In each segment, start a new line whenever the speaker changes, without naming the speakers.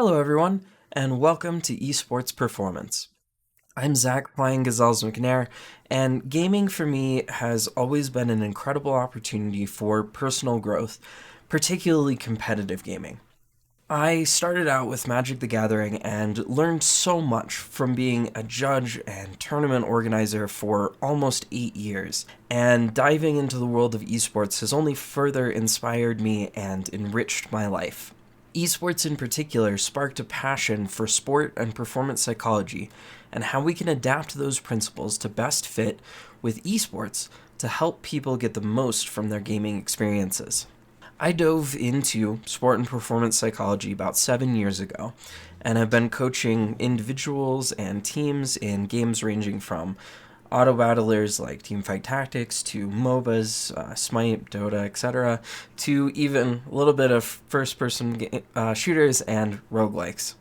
Hello, everyone, and welcome to Esports Performance. I'm Zach playing Gazelles McNair, and gaming for me has always been an incredible opportunity for personal growth, particularly competitive gaming. I started out with Magic the Gathering and learned so much from being a judge and tournament organizer for almost 8 years, and diving into the world of esports has only further inspired me and enriched my life. Esports in particular sparked a passion for sport and performance psychology and how we can adapt those principles to best fit with esports to help people get the most from their gaming experiences. I dove into sport and performance psychology about 7 years ago and have been coaching individuals and teams in games ranging from auto battlers like Teamfight Tactics to MOBAs, Smite, Dota, etc., to even a little bit of first-person shooters and roguelikes.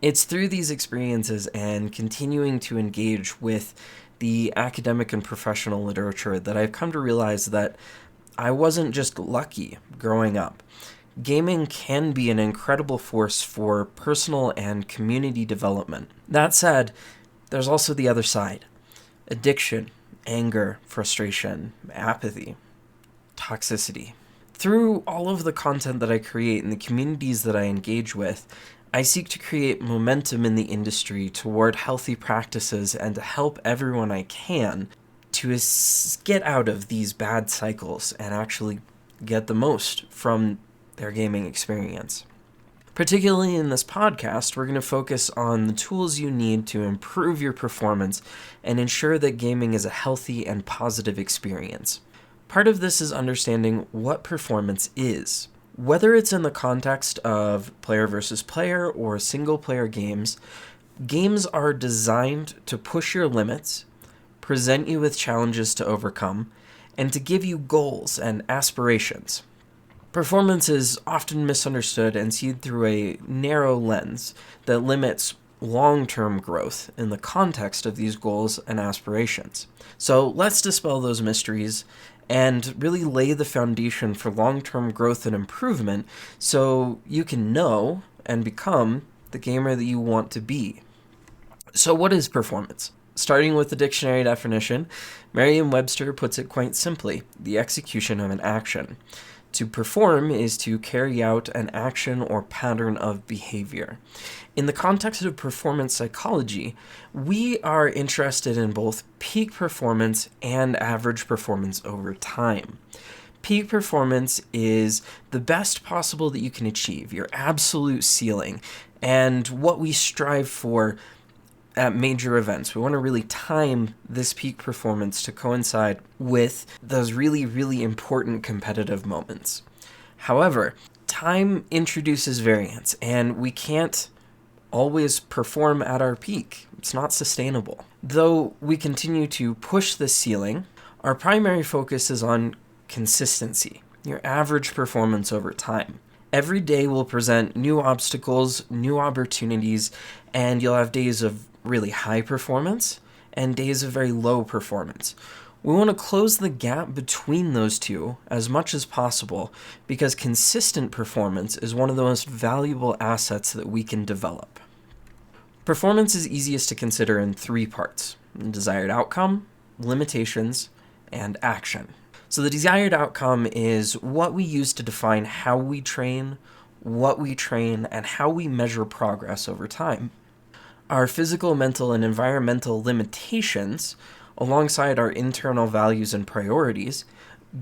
It's through these experiences and continuing to engage with the academic and professional literature that I've come to realize that I wasn't just lucky growing up. Gaming can be an incredible force for personal and community development. That said, there's also the other side: addiction, anger, frustration, apathy, toxicity. Through all of the content that I create and the communities that I engage with, I seek to create momentum in the industry toward healthy practices and to help everyone I can to get out of these bad cycles and actually get the most from their gaming experience. Particularly in this podcast, we're going to focus on the tools you need to improve your performance and ensure that gaming is a healthy and positive experience. Part of this is understanding what performance is. Whether it's in the context of player versus player or single-player games, games are designed to push your limits, present you with challenges to overcome, and to give you goals and aspirations. Performance is often misunderstood and seen through a narrow lens that limits long-term growth in the context of these goals and aspirations. So let's dispel those mysteries and really lay the foundation for long-term growth and improvement so you can know and become the gamer that you want to be. So what is performance? Starting with the dictionary definition, Merriam-Webster puts it quite simply: the execution of an action. To perform is to carry out an action or pattern of behavior. In the context of performance psychology, we are interested in both peak performance and average performance over time. Peak performance is the best possible that you can achieve, your absolute ceiling, and what we strive for at major events. We want to really time this peak performance to coincide with those really, really important competitive moments. However, time introduces variance, and we can't always perform at our peak. It's not sustainable. Though we continue to push the ceiling, our primary focus is on consistency, your average performance over time. Every day will present new obstacles, new opportunities, and you'll have days of really high performance and days of very low performance. We want to close the gap between those two as much as possible because consistent performance is one of the most valuable assets that we can develop. Performance is easiest to consider in three parts: desired outcome, limitations, and action. So the desired outcome is what we use to define how we train, what we train, and how we measure progress over time. Our physical, mental, and environmental limitations, alongside our internal values and priorities,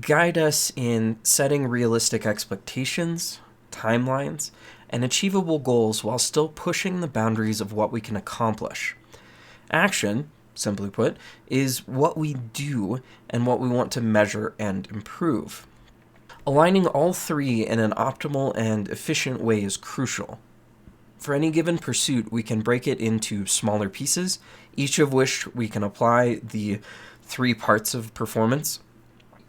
guide us in setting realistic expectations, timelines, and achievable goals while still pushing the boundaries of what we can accomplish. Action, simply put, is what we do and what we want to measure and improve. Aligning all three in an optimal and efficient way is crucial. For any given pursuit, we can break it into smaller pieces, each of which we can apply the three parts of performance.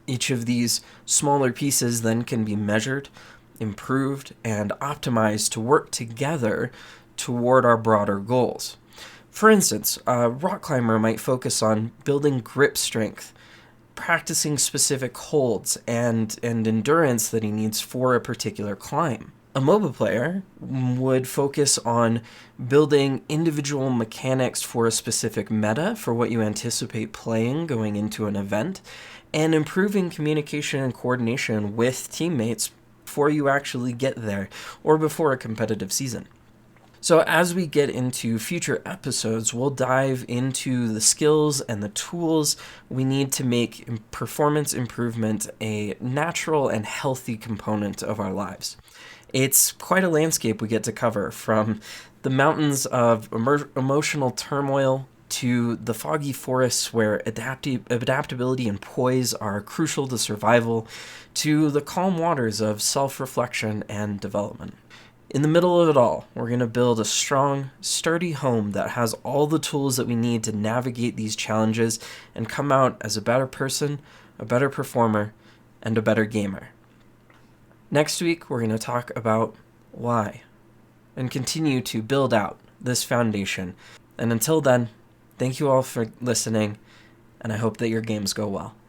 Each of these smaller pieces then can be measured, improved, and optimized to work together toward our broader goals. For instance, a rock climber might focus on building grip strength, practicing specific holds and endurance that he needs for a particular climb. A A MOBA player would focus on building individual mechanics for a specific meta for what you anticipate playing going into an event, and improving communication and coordination with teammates before you actually get there or before a competitive season. So, as we get into future episodes, we'll dive into the skills and the tools we need to make performance improvement a natural and healthy component of our lives. It's quite a landscape we get to cover, from the mountains of emotional turmoil to the foggy forests where adaptability and poise are crucial to survival, to the calm waters of self-reflection and development. In the middle of it all, we're going to build a strong, sturdy home that has all the tools that we need to navigate these challenges and come out as a better person, a better performer, and a better gamer. Next week, we're going to talk about why and continue to build out this foundation. And until then, thank you all for listening, and I hope that your games go well.